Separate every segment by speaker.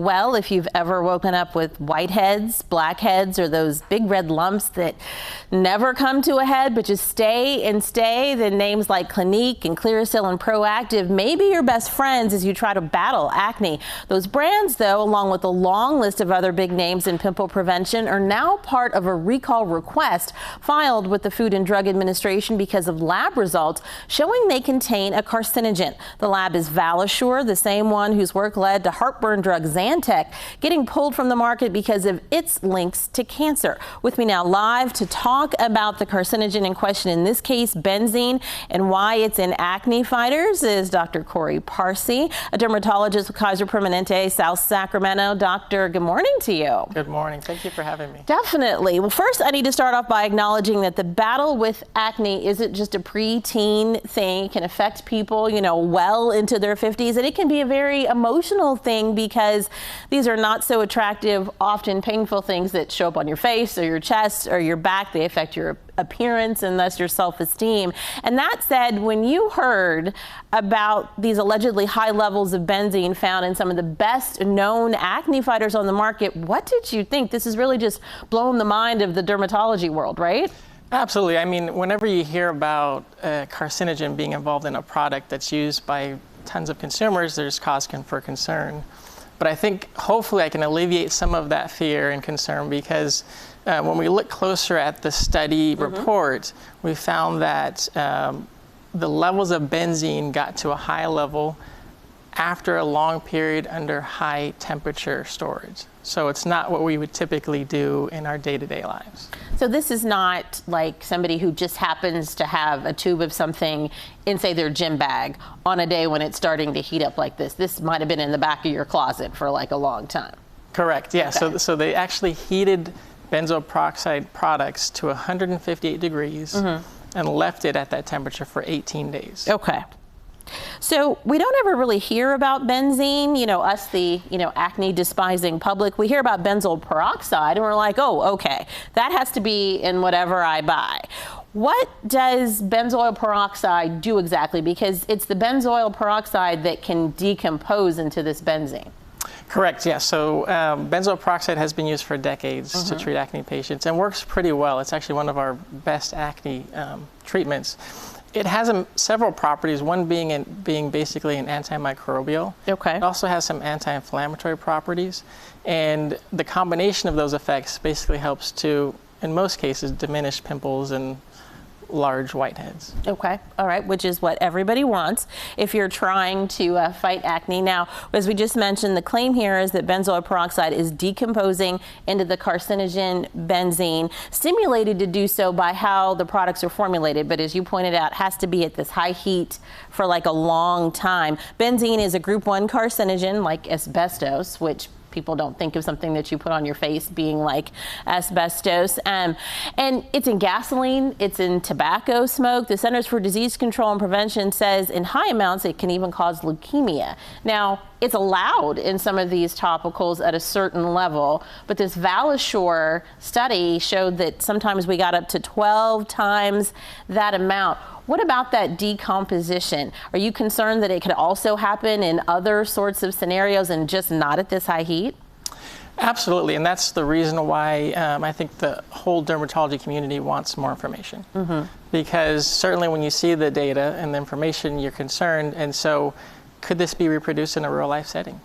Speaker 1: well if you've ever woken up with whiteheads, blackheads, or those big red lumps that never come to a head but just stay and stay. Then names like Clinique and Clearasil and Proactive may be your best friends as you try to battle acne. Those brands, though, along with a long list of other big names in pimple prevention, are now part of a recall request filed with the Food and Drug Administration because of lab results showing they contain a carcinogen. The lab is Valisure, the same one whose work led to heartburn drug Zantac getting pulled from the market because of its links to cancer. With me now live to talk about the carcinogen in question, in this case benzene, and why it's in acne fighters, is Dr. Corey Parsi, a dermatologist with Kaiser Permanente, South Sacramento. Doctor, good morning to you.
Speaker 2: Good morning. Thank you for having me.
Speaker 1: Definitely. Well, first I need to start off by acknowledging that the battle with acne isn't just a preteen thing. It can affect people, well into their 50s, and it can be a very emotional thing because these are not so attractive, often painful things that show up on your face or your chest or your back. They affect your appearance and thus your self-esteem. And that said, when you heard about these allegedly high levels of benzene found in some of the best known acne fighters on the market, what did you think? This is really just blowing the mind of the dermatology world, right?
Speaker 2: Absolutely. I mean, whenever you hear about a carcinogen being involved in a product that's used by tons of consumers, there's cause for concern. But I think hopefully I can alleviate some of that fear and concern because when we look closer at the study report, we found that the levels of benzene got to a high level after a long period under high temperature storage. So it's not what we would typically do in our day-to-day lives.
Speaker 1: So this is not like somebody who just happens to have a tube of something in, say, their gym bag on a day when it's starting to heat up like this. This might have been in the back of your closet for like a long time.
Speaker 2: Correct, yeah.
Speaker 1: Okay.
Speaker 2: So they actually heated benzoyl peroxide products to 158 degrees and left it at that temperature for 18 days.
Speaker 1: Okay. So we don't ever really hear about benzene, us, the, acne despising public. We hear about benzoyl peroxide and we're like, oh, okay, that has to be in whatever I buy. What does benzoyl peroxide do exactly? Because it's the benzoyl peroxide that can decompose into this benzene.
Speaker 2: Correct, yes. So benzoyl peroxide has been used for decades to treat acne patients and works pretty well. It's actually one of our best acne treatments. It has several properties, one being basically an antimicrobial.
Speaker 1: Okay.
Speaker 2: It also has some anti-inflammatory properties. And the combination of those effects basically helps to, in most cases, diminish pimples and large whiteheads.
Speaker 1: Okay. All right. Which is what everybody wants if you're trying to fight acne. Now, as we just mentioned, the claim here is that benzoyl peroxide is decomposing into the carcinogen benzene, stimulated to do so by how the products are formulated. But as you pointed out, has to be at this high heat for like a long time. Benzene is a group 1 carcinogen like asbestos, which people don't think of something that you put on your face being like asbestos. And it's in gasoline, it's in tobacco smoke. The Centers for Disease Control and Prevention says in high amounts it can even cause leukemia. Now, it's allowed in some of these topicals at a certain level, but this Valisure study showed that sometimes we got up to 12 times that amount. What about that decomposition? Are you concerned that it could also happen in other sorts of scenarios and just not at this high heat?
Speaker 2: Absolutely, and that's the reason why I think the whole dermatology community wants more information. Because certainly when you see the data and the information, you're concerned, and so could this be reproduced in a real life setting?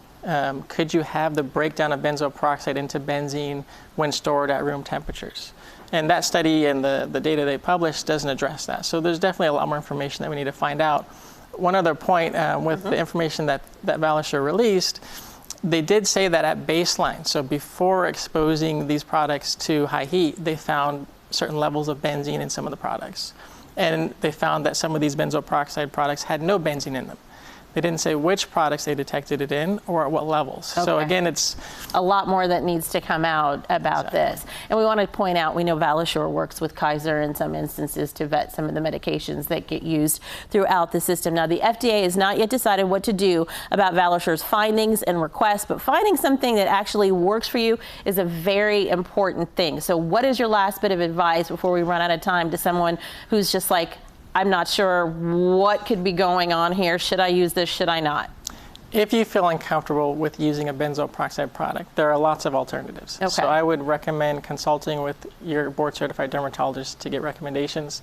Speaker 2: Could you have the breakdown of benzoyl peroxide into benzene when stored at room temperatures? And that study and the data they published doesn't address that. So there's definitely a lot more information that we need to find out. One other point with the information that Valisure released, they did say that at baseline, so before exposing these products to high heat, they found certain levels of benzene in some of the products. And they found that some of these benzoyl peroxide products had no benzene in them. They didn't say which products they detected it in or at what levels. Okay. So again, it's
Speaker 1: a lot more that needs to come out about this. And we want to point out, we know Valisure works with Kaiser in some instances to vet some of the medications that get used throughout the system. Now, the FDA has not yet decided what to do about Valisure's findings and requests, but finding something that actually works for you is a very important thing. So what is your last bit of advice before we run out of time to someone who's just like, I'm not sure what could be going on here. Should I use this? Should I not?
Speaker 2: If you feel uncomfortable with using a benzoyl peroxide product, there are lots of alternatives.
Speaker 1: Okay.
Speaker 2: So I would recommend consulting with your board-certified dermatologist to get recommendations.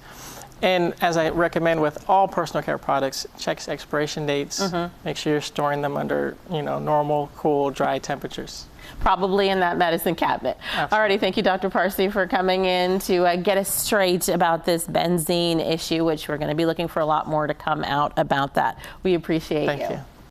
Speaker 2: And as I recommend with all personal care products, check expiration dates. Make sure you're storing them under, normal, cool, dry temperatures.
Speaker 1: Probably in that medicine cabinet.
Speaker 2: Absolutely.
Speaker 1: Alrighty, thank you, Dr. Parsi, for coming in to get us straight about this benzene issue, which we're going to be looking for a lot more to come out about that. We appreciate you.
Speaker 2: Thank you.